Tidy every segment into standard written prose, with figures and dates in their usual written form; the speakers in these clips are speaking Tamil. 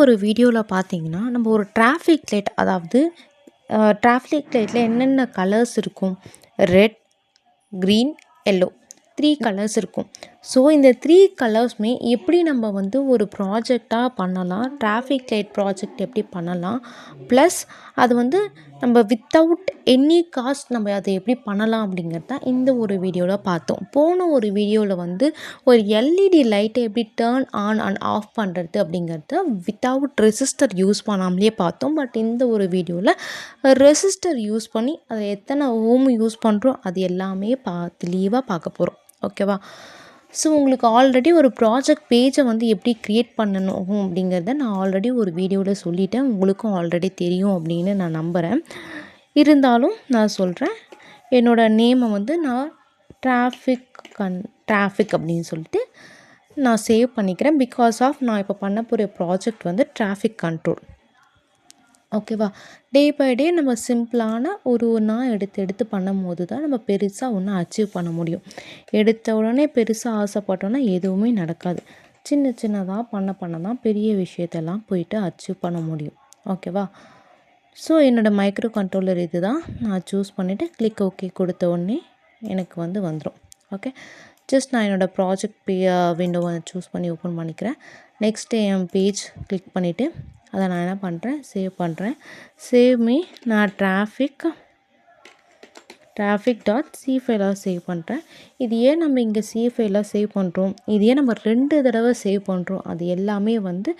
ஒரு வீடியோவில் பார்த்தீங்கன்னா நம்ம ஒரு டிராஃபிக் லைட் அதாவது டிராஃபிக் லைட்டில் என்னென்ன கலர்ஸ் இருக்கும் ரெட் க்ரீன் எல்லோ 3 கலர்ஸ் இருக்கும். ஸோ இந்த 3 கலர்ஸுமே எப்படி நம்ம வந்து ஒரு ப்ராஜெக்டாக பண்ணலாம், டிராஃபிக் லைட் ப்ராஜெக்ட் எப்படி பண்ணலாம், ப்ளஸ் அது வந்து நம்ம வித்தவுட் எனி காஸ்ட் நம்ம அதை எப்படி பண்ணலாம் அப்படிங்கிறது தான் இந்த ஒரு வீடியோவில் பார்த்தோம். போன ஒரு வீடியோவில் வந்து ஒரு எல்இடி லைட்டை எப்படி டேர்ன் ஆன் அண்ட் ஆஃப் பண்ணுறது அப்படிங்கிறத வித்தவுட் ரெசிஸ்டர் யூஸ் பண்ணாமலே பார்த்தோம். பட் இந்த ஒரு வீடியோவில் ரெசிஸ்டர் யூஸ் பண்ணி அதை எத்தனை ஓம் யூஸ் பண்ணுறோம் அது எல்லாமே தெளிவாக பார்க்க போகிறோம். ஓகேவா? ஸோ உங்களுக்கு ஆல்ரெடி ஒரு ப்ராஜெக்ட் பேஜை வந்து எப்படி க்ரியேட் பண்ணணும் அப்படிங்கிறத நான் ஆல்ரெடி ஒரு வீடியோவில் சொல்லிட்டேன். உங்களுக்கும் ஆல்ரெடி தெரியும் அப்படின்னு நான் நம்புகிறேன். இருந்தாலும் நான் சொல்கிறேன். என்னோடய நேமை வந்து நான் டிராஃபிக் அப்படின்னு சொல்லிட்டு நான் சேவ் பண்ணிக்கிறேன். பிகாஸ் ஆஃப் நான் இப்போ பண்ண போகிற ப்ராஜெக்ட் வந்து டிராஃபிக் கண்ட்ரோல். ஓகேவா? டே பை டே நம்ம சிம்பிளான ஒன்றா எடுத்து பண்ணும்போது தான் நம்ம பெருசாக ஒன்று அச்சீவ் பண்ண முடியும். எடுத்த உடனே பெருசாக ஆசைப்பட்டோன்னா எதுவுமே நடக்காது. சின்னதாக பண்ண தான் பெரிய விஷயத்தெல்லாம் போயிட்டு அச்சீவ் பண்ண முடியும். ஓகேவா? ஸோ என்னோடய மைக்ரோ கண்ட்ரோலர் இது தான். நான் சூஸ் பண்ணிவிட்டு கிளிக் ஓகே கொடுத்த உடனே எனக்கு வந்துடும். ஓகே, ஜஸ்ட் நான் என்னோடய ப்ராஜெக்ட் விண்டோவை சூஸ் பண்ணி ஓப்பன் பண்ணிக்கிறேன். நெக்ஸ்ட்டு என் பேஜ் கிளிக் பண்ணிவிட்டு அதை நான் என்ன பண்ணுறேன், சேவ் பண்ணுறேன். சேவ் மீ நான் traffic.c ஃபைலாக சேவ் பண்ணுறேன். இது ஏன் நம்ம இங்கே சி ஃபைலாக சேவ் பண்ணுறோம், இது ஏன் நம்ம 2 தடவை சேவ் பண்ணுறோம், அது எல்லாமே வந்து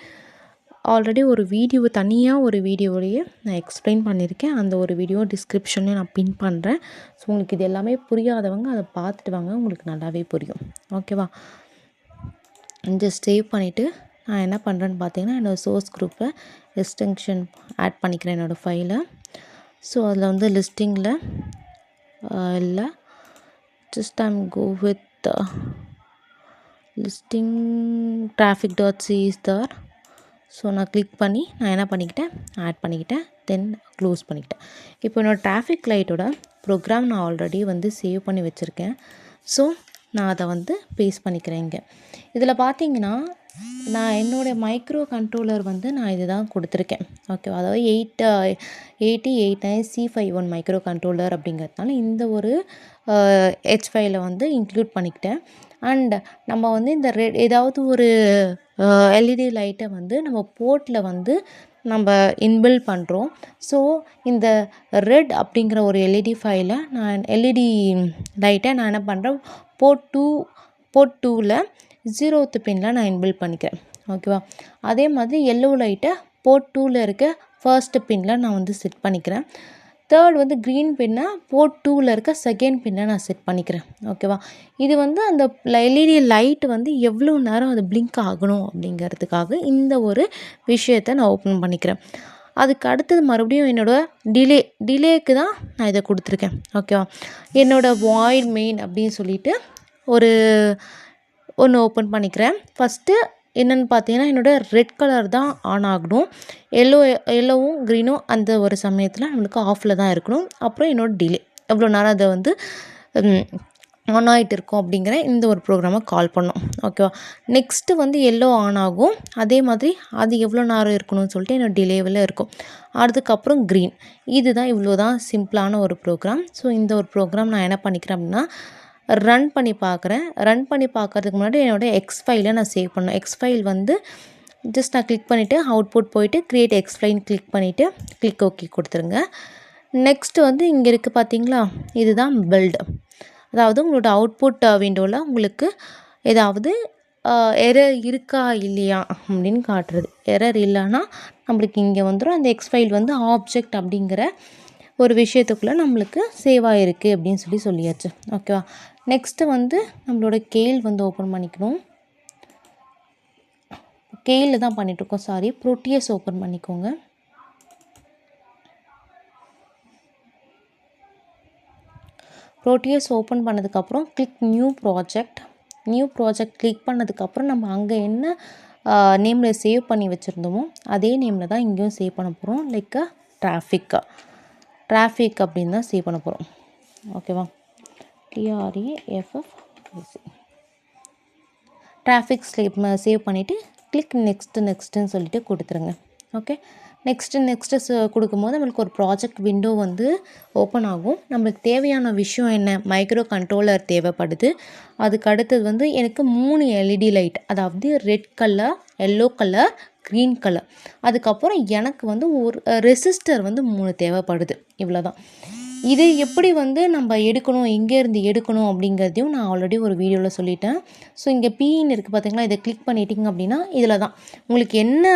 ஆல்ரெடி ஒரு தனியாக ஒரு வீடியோவிலேயே நான் எக்ஸ்பிளைன் பண்ணியிருக்கேன். அந்த ஒரு வீடியோ டிஸ்கிரிப்ஷன்லேயே நான் பின் பண்ணுறேன். ஸோ உங்களுக்கு இது எல்லாமே புரியாதவங்க அதை பார்த்துட்டு வாங்க, உங்களுக்கு நல்லாவே புரியும். ஓகேவா? ஜஸ்ட் சேவ் பண்ணிவிட்டு நான் என்ன பண்ணுறேன்னு பார்த்தீங்கன்னா என்னோடய சோர்ஸ் குரூப்பில் எக்ஸ்டென்ஷன் ஆட் பண்ணிக்கிறேன் என்னோடய ஃபைலை. ஸோ அதில் வந்து லிஸ்டிங்கில் இல்லை, just I'm go with listing traffic.c is there. So நான் கிளிக் பண்ணி நான் என்ன பண்ணிக்கிட்டேன், ஆட் பண்ணிக்கிட்டேன். தென் க்ளோஸ் பண்ணிக்கிட்டேன். இப்போ என்னோடய டிராஃபிக் லைட்டோட ப்ரோக்ராம் நான் ஆல்ரெடி வந்து சேவ் பண்ணி வச்சுருக்கேன். ஸோ நான் அதை வந்து பேஸ்ட் பண்ணிக்கிறேன் இங்கே. இதில் பார்த்தீங்கன்னா நான் என்னோடய மைக்ரோ கண்ட்ரோலர் வந்து நான் இது தான் கொடுத்துருக்கேன். ஓகேவா? அதாவது 8089C51 மைக்ரோ கண்ட்ரோலர் அப்படிங்கிறதுனால இந்த ஒரு ஹெச் ஃபைலை வந்து இன்க்ளூட் பண்ணிக்கிட்டேன். அண்ட் நம்ம வந்து இந்த ஏதாவது ஒரு எல்இடி லைட்டை வந்து நம்ம போர்ட்டில் வந்து நம்ம இன்பில்ட் பண்ணுறோம். ஸோ இந்த ரெட் அப்படிங்கிற ஒரு எல்இடி லைட்டை நான் என்ன பண்ணுறேன், போர்ட் 2ல் 0th பின்னில் நான் இன்பில்ட் பண்ணிக்கிறேன். ஓகேவா? அதே மாதிரி எல்லோ லைட்டை போர்ட் 2ல் இருக்க ஃபர்ஸ்ட் பின்னில் நான் வந்து செட் பண்ணிக்கிறேன். தேர்ட் வந்து க்ரீன் பின்னை போர்ட் 2ல் இருக்க செகண்ட் பின்னை நான் செட் பண்ணிக்கிறேன். ஓகேவா? இது வந்து அந்த எல்இடி லைட் வந்து எவ்வளோ நேரம் அது பிளிங்க் ஆகணும் அப்படிங்கிறதுக்காக இந்த ஒரு விஷயத்தை நான் ஓப்பன் பண்ணிக்கிறேன். அதுக்கு அடுத்தது மறுபடியும் என்னோடய டிலேக்கு தான் நான் இதை கொடுத்துருக்கேன். ஓகேவா? என்னோடய வாய்ட் மெயின் அப்படின்னு சொல்லிட்டு ஒன்று ஓப்பன் பண்ணிக்கிறேன். ஃபஸ்ட்டு என்னென்னு பார்த்தீங்கன்னா என்னோடய ரெட் கலர் தான் ஆன் ஆகணும். எல்லோவும் க்ரீனும் அந்த ஒரு சமயத்தில் நம்மளுக்கு ஆஃபில் தான் இருக்கணும். அப்புறம் என்னோடய டிலே எவ்வளோ நேரம் அதை வந்து ஆன் ஆகிட்டு இருக்கும் அப்படிங்கிற இந்த ஒரு ப்ரோக்ராமை கால் பண்ணோம். ஓகேவா? நெக்ஸ்ட்டு வந்து எல்லோ ஆன் ஆகும். அதே மாதிரி அது எவ்வளோ நேரம் இருக்கணும்னு சொல்லிட்டு என்னோடய டிலேவில் இருக்கும். அதுக்கப்புறம் க்ரீன். இது தான் இவ்வளோ தான் சிம்பிளான ஒரு ப்ரோக்ராம். ஸோ இந்த ஒரு ப்ரோக்ராம் நான் என்ன பண்ணிக்கிறேன் அப்படின்னா ரன் பண்ணி பார்க்குறேன். ரன் பண்ணி பார்க்குறதுக்கு முன்னாடி என்னோடய எக்ஸ் ஃபைலை நான் சேவ் பண்ணேன். எக்ஸ் ஃபைல் வந்து ஜஸ்ட் நான் கிளிக் பண்ணிவிட்டு அவுட்புட் போயிட்டு க்ரியேட் எக்ஸ் ஃபைல் கிளிக் பண்ணிவிட்டு கிளிக் ஓகே கொடுத்துருங்க. நெக்ஸ்ட்டு வந்து இங்கே இருக்குது பார்த்தீங்களா, இதுதான் பில்டு. அதாவது உங்களோட அவுட்புட் விண்டோவில் உங்களுக்கு ஏதாவது எரர் இருக்கா இல்லையா அப்படின்னு காட்டுறது. எரர் இல்லைன்னா நம்மளுக்கு இங்கே வந்துடும். அந்த எக்ஸ் ஃபைல் வந்து ஆப்ஜெக்ட் அப்படிங்கிற ஒரு விஷயத்துக்குள்ளே நம்மளுக்கு சேவ் ஆகிருக்கு அப்படின்னு சொல்லியாச்சு. ஓகேவா? நெக்ஸ்ட்டு வந்து நம்மளோட கேல் வந்து ஓப்பன் பண்ணிக்கணும். கேலில் தான் பண்ணிகிட்ருக்கோம், சாரி, ப்ரோட்டியஸ் ஓப்பன் பண்ணிக்கோங்க. ப்ரோட்டியஸ் ஓப்பன் பண்ணதுக்கப்புறம் கிளிக் நியூ ப்ராஜெக்ட் கிளிக் பண்ணதுக்கப்புறம் நம்ம அங்கே என்ன நேமில் சேவ் பண்ணி வச்சுருந்தோமோ அதே நேமில் தான் இங்கேயும் சேவ் பண்ண போகிறோம். லைக் டிராஃபிக் அப்படின்னு தான் சேவ் பண்ண போகிறோம். ஓகேவா? TRAFFIC டிராஃபிக் சேவ் பண்ணிவிட்டு கிளிக் நெக்ஸ்ட்டுன்னு சொல்லிட்டு கொடுத்துருங்க. ஓகே, நெக்ஸ்ட்டு கொடுக்கும்போது நம்மளுக்கு ஒரு ப்ராஜெக்ட் விண்டோ வந்து ஓப்பன் ஆகும். நம்மளுக்கு தேவையான விஷயம் என்ன, மைக்ரோ கண்ட்ரோலர் தேவைப்படுது. அதுக்கு அடுத்தது வந்து எனக்கு 3 எல்இடி லைட், அதாவது red colour, yellow colour, green colour. அதுக்கப்புறம் எனக்கு வந்து ஒரு ரெசிஸ்டர் வந்து 3 தேவைப்படுது. இவ்வளோதான். இது எப்படி வந்து நம்ம எடுக்கணும், எங்கேருந்து எடுக்கணும் அப்படிங்கிறதையும் நான் ஆல்ரெடி ஒரு வீடியோவில் சொல்லிட்டேன். ஸோ இங்கே பின்னு இருக்குது பார்த்தீங்களா, இதை கிளிக் பண்ணிட்டீங்க அப்படின்னா இதில் தான் உங்களுக்கு என்ன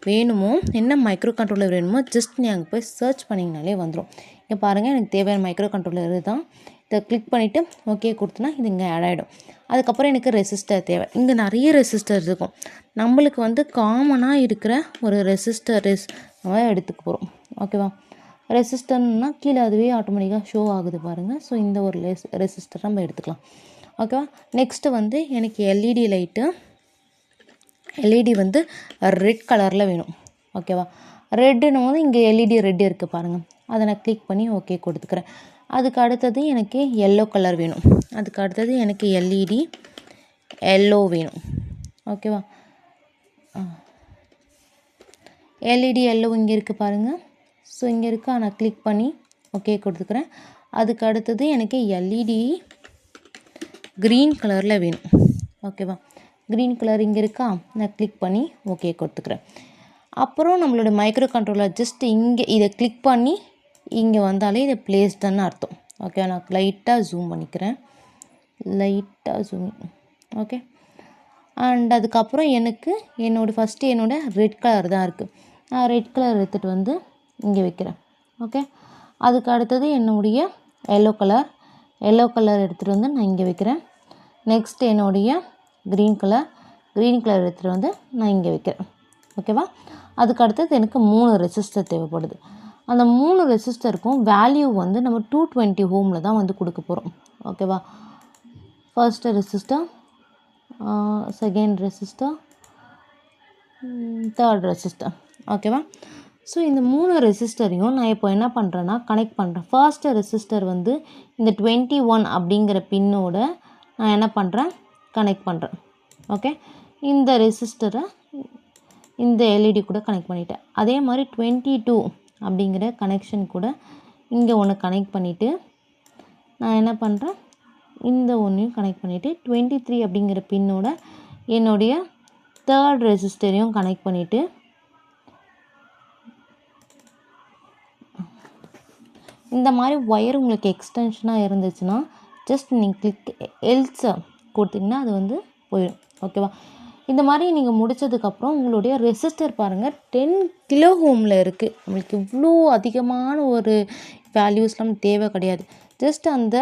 வேணுமோ, என்ன மைக்ரோ கண்ட்ரோலர் வேணுமோ ஜஸ்ட் நீ அங்கே போய் சர்ச் பண்ணிங்கனாலே வந்துடும். இங்கே பாருங்கள், எனக்கு தேவையான மைக்ரோ கண்ட்ரோலர் தான். இதை கிளிக் பண்ணிவிட்டு ஓகே கொடுத்தனா இது இங்கே ஆட் ஆகிடும். அதுக்கப்புறம் எனக்கு ரெசிஸ்டர் தேவை. இங்கே நிறைய ரெசிஸ்டர் இருக்கும். நம்மளுக்கு வந்து காமனாக இருக்கிற ஒரு ரெசிஸ்டர் நம்ம எடுத்துக்க போகிறோம். ஓகேவா, ரெசிஸ்டர்னால் கீழே அதுவே ஆட்டோமேட்டிக்காக ஷோ ஆகுது பாருங்கள். ஸோ இந்த ஒரு ரெசிஸ்டர் நம்ம எடுத்துக்கலாம். ஓகேவா, நெக்ஸ்ட்டு வந்து எனக்கு எல்இடி வந்து ரெட் கலரில் வேணும். ஓகேவா, ரெட்டுன்னு போது இங்கே எல்இடி ரெட் இருக்குது பாருங்கள், அதை நான் கிளிக் பண்ணி ஓகே கொடுத்துக்கிறேன். அதுக்கு அடுத்தது எனக்கு எல்லோ கலர் வேணும். அதுக்கு அடுத்தது எனக்கு எல்இடி எல்லோ வேணும். ஓகேவா, எல்இடி எல்லோ இங்கே இருக்குது பாருங்கள். ஸோ இங்கே இருக்கா, நான் கிளிக் பண்ணி ஓகே கொடுத்துக்கிறேன். அதுக்கு அடுத்தது எனக்கு எல்இடி க்ரீன் கலரில் வேணும். ஓகேவா, க்ரீன் கலர் இங்கே இருக்கா, நான் கிளிக் பண்ணி ஓகே கொடுத்துக்கிறேன். அப்புறம் நம்மளோட மைக்ரோ கண்ட்ரோலர் ஜஸ்ட் இங்கே இதை கிளிக் பண்ணி இங்கே வந்தாலே இதை பிளேஸ்டுன்னு அர்த்தம். ஓகே, நான் லைட்டாக ஜூம் பண்ணிக்கிறேன். ஓகே, அண்ட் அதுக்கப்புறம் எனக்கு என்னோட ரெட் கலர் தான் இருக்குது. நான் ரெட் கலர் எடுத்துகிட்டு வந்து இங்கே வைக்கிறேன். ஓகே, அதுக்கு அடுத்தது என்னுடைய எல்லோ கலர் எடுத்துகிட்டு வந்து நான் இங்கே வைக்கிறேன். நெக்ஸ்ட் என்னுடைய க்ரீன் கலர் எடுத்துகிட்டு வந்து நான் இங்கே வைக்கிறேன். ஓகேவா, அதுக்கு அடுத்தது எனக்கு 3 ரெசிஸ்டர் தேவைப்படுது. அந்த 3 ரெசிஸ்டருக்கும் வேல்யூ வந்து நம்ம 220 ஓமில் தான் வந்து கொடுக்க போகிறோம். ஓகேவா, first resistor, second resistor, third resistor. ஓகேவா, ஸோ இந்த 3 ரெசிஸ்டரையும் நான் இப்போ என்ன பண்ணுறேன்னா கனெக்ட் பண்ணுறேன். ஃபர்ஸ்ட்டு ரெசிஸ்டர் வந்து இந்த 21 அப்படிங்கிற பின்னோட நான் என்ன பண்ணுறேன், கனெக்ட் பண்ணுறேன். ஓகே, இந்த ரெசிஸ்டரை இந்த எல்இடி கூட கனெக்ட் பண்ணிவிட்டேன். அதே மாதிரி 22 அப்படிங்கிற கனெக்ஷன் கூட இங்கே ஒன்று கனெக்ட் பண்ணிவிட்டு நான் என்ன பண்ணுறேன், இந்த ஒன்றையும் கனெக்ட் பண்ணிவிட்டு 23 அப்படிங்கிற பின்னோட என்னுடைய தேர்ட் ரெசிஸ்டரையும் கனெக்ட் பண்ணிவிட்டு இந்த மாதிரி ஒயர் உங்களுக்கு எக்ஸ்டென்ஷனாக இருந்துச்சுன்னா ஜஸ்ட் நீங்கள் கிளிக் எல்ஸை கொடுத்தீங்கன்னா அது வந்து போயிடும். ஓகேவா, இந்த மாதிரி நீங்கள் முடித்ததுக்கப்புறம் உங்களுடைய ரெசிஸ்டர் பாருங்கள் 10 கிலோ ஓமில் இருக்குது. நம்மளுக்கு இவ்வளோ அதிகமான ஒரு வேல்யூஸ்லாம் தேவை கிடையாது. ஜஸ்ட் அந்த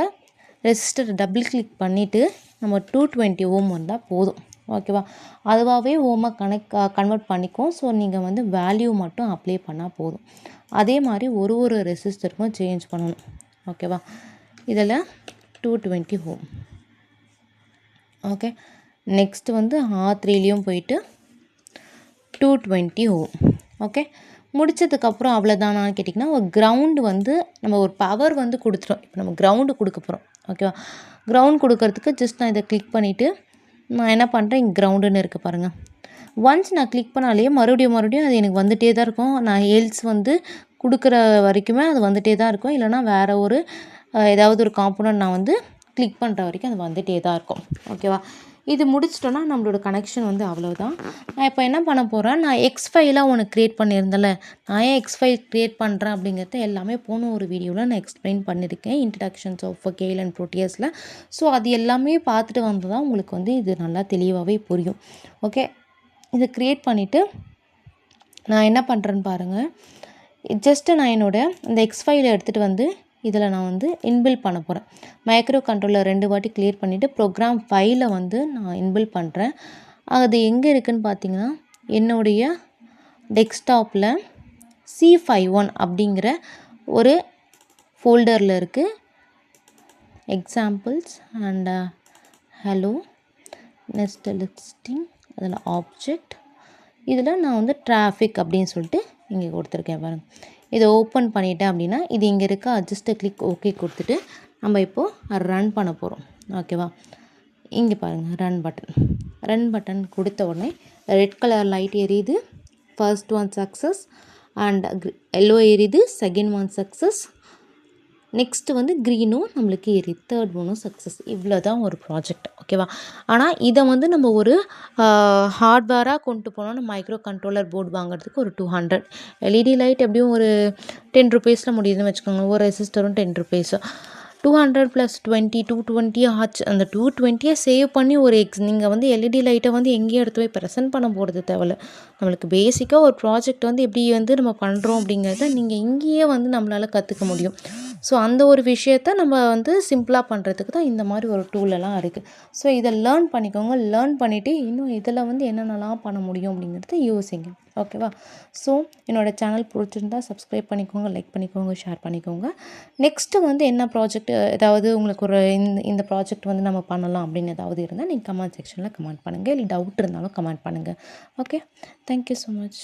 ரெசிஸ்டரை டபுள் கிளிக் பண்ணிவிட்டு நம்ம 220 ஓம் வந்தால் போதும். ஓகேவா, அதுவாகவே ஓமாக கன்வெர்ட் பண்ணிக்கும். ஸோ நீங்கள் வந்து வேல்யூ மட்டும் அப்ளை பண்ணால் போதும். அதே மாதிரி ஒரு ரெசிஸ்டருக்கும் சேஞ்ச் பண்ணணும். ஓகேவா, இதில் 220 ஓம். ஓகே, நெக்ஸ்ட் வந்து R3லேயும் போயிட்டு 220 ஓம். ஓகே, முடித்ததுக்கப்புறம் அவ்வளோதானான்னு கேட்டிங்கன்னா ஒரு கிரவுண்டு வந்து நம்ம ஒரு பவர் வந்து கொடுத்துட்டோம். இப்போ நம்ம கிரவுண்டு கொடுக்க போகிறோம். ஓகேவா, கிரவுண்ட் கொடுக்கறதுக்கு ஜஸ்ட் நான் இதை கிளிக் பண்ணிவிட்டு நான் என்ன பண்ணுறேன், இங்கே கிரவுண்டுன்னு இருக்குது பாருங்கள். ஒன்ஸ் நான் கிளிக் பண்ணாலே மறுபடியும் அது எனக்கு வந்துகிட்டே தான் இருக்கும். நான் எல்ஸ் வந்து கொடுக்குற வரைக்குமே அது வந்துகிட்டே தான் இருக்கும். இல்லைனா வேறு ஒரு ஏதாவது ஒரு காம்போனன்ட் நான் வந்து கிளிக் பண்ணுற வரைக்கும் அது வந்துகிட்டே தான் இருக்கும். ஓகேவா, இது முடிச்சிட்டோன்னா நம்மளோட கனெக்ஷன் வந்து அவ்வளோதான். நான் இப்போ என்ன பண்ண போகிறேன், நான் எக்ஸ் ஃபைலாக ஒன்று க்ரியேட் பண்ணியிருந்தேன்ல, நான் ஏன் எக்ஸ் ஃபைல் க்ரியேட் பண்ணுறேன் அப்படிங்கிறத எல்லாமே போன ஒரு வீடியோவில் நான் எக்ஸ்பிளைன் பண்ணியிருக்கேன், இன்ட்ரடக்ஷன்ஸ் ஆஃப் கேல் அண்ட் ப்ரோட்டியஸில். ஸோ அது எல்லாமே பார்த்துட்டு வந்து தான் உங்களுக்கு வந்து இது நல்லா தெளிவாகவே புரியும். ஓகே, இதை க்ரியேட் பண்ணிவிட்டு நான் என்ன பண்ணுறேன்னு பாருங்கள். ஜஸ்ட்டு நான் இந்த எக்ஸ் ஃபைலை எடுத்துகிட்டு வந்து இதில் நான் வந்து இன்பில்ட் பண்ண போகிறேன். மைக்ரோ கண்ட்ரோலர் 2 வாட்டி கிளியர் பண்ணிவிட்டு ப்ரோக்ராம் ஃபைலை வந்து நான் இன்பில்ட் பண்ணுறேன். அது எங்கே இருக்குதுன்னு பார்த்தீங்கன்னா என்னுடைய டெஸ்க்டாப்பில் C51 அப்படிங்கிற ஒரு ஃபோல்டரில் இருக்குது. Examples and hello next listing, அதில் ஆப்ஜெக்ட், இதில் நான் வந்து டிராஃபிக் அப்படின்னு சொல்லிட்டு இங்கே கொடுத்துருக்கேன் பாருங்கள். இதை ஓப்பன் பண்ணிட்டேன் அப்படின்னா இது இங்கே இருக்க ஜஸ்ட் கிளிக் ஓகே கொடுத்துட்டு நம்ம இப்போது ரன் பண்ண போகிறோம். ஓகேவா, இங்கே பாருங்கள் ரன் பட்டன். ரன் பட்டன் கொடுத்த உடனே ரெட் கலர் லைட் எரியுது, first one success, and yellow எரியுது, செகண்ட் ஒன் சக்ஸஸ், நெக்ஸ்ட்டு வந்து க்ரீனும் நம்மளுக்கு எரியுது, தேர்ட் ஒன்னும் சக்ஸஸ். இவ்வளோ தான் ஒரு ப்ராஜெக்ட், ஓகேவா? ஆனால் இதை வந்து நம்ம ஒரு ஹார்ட்வேராக கொண்டு போனோம்னா மைக்ரோ கண்ட்ரோலர் போர்டு வாங்குறதுக்கு ஒரு 200. எல்இடி லைட் எப்படியும் ஒரு 10 ருபீஸில் முடியுதுன்னு வச்சுக்கோங்க. ஒரு ரெசிஸ்டரும் 10 ருபீஸ், 200 + 20 220 ஆச்சு. அந்த 220 சேவ் பண்ணி ஒரு நீங்கள் வந்து எல்இடி லைட்டை வந்து எங்கேயும் எடுத்து போய் ப்ரெசென்ட் பண்ண போகிறது தேவையில்ல. நம்மளுக்கு பேசிக்காக ஒரு ப்ராஜெக்ட் வந்து எப்படி வந்து நம்ம பண்ணுறோம் அப்படிங்கிறத நீங்கள் இங்கேயே வந்து நம்மளால் கற்றுக்க முடியும். ஸோ அந்த ஒரு விஷயத்த நம்ம வந்து சிம்பிளாக பண்ணுறதுக்கு தான் இந்த மாதிரி ஒரு டூலெல்லாம் இருக்குது. ஸோ இதை லேர்ன் பண்ணிக்கோங்க. லேர்ன் பண்ணிவிட்டு இன்னும் இதில் வந்து என்னென்னலாம் பண்ண முடியும் அப்படிங்கிறத யோசிங்க, ஓகேவா? ஸோ என்னோடய சேனல் பிடிச்சிருந்தா சப்ஸ்கிரைப் பண்ணிக்கோங்க, லைக் பண்ணிக்கோங்க, ஷேர் பண்ணிக்கோங்க. நெக்ஸ்ட்டு வந்து என்ன ப்ராஜெக்ட், ஏதாவது உங்களுக்கு ஒரு இந்த ப்ராஜெக்ட் வந்து நம்ம பண்ணலாம் அப்படின்னு ஏதாவது இருந்தால் நீங்கள் கமெண்ட் செக்ஷனில் கமெண்ட் பண்ணுங்கள். இல்லை டவுட் இருந்தாலும் கமெண்ட் பண்ணுங்கள். Okay, thank you so much.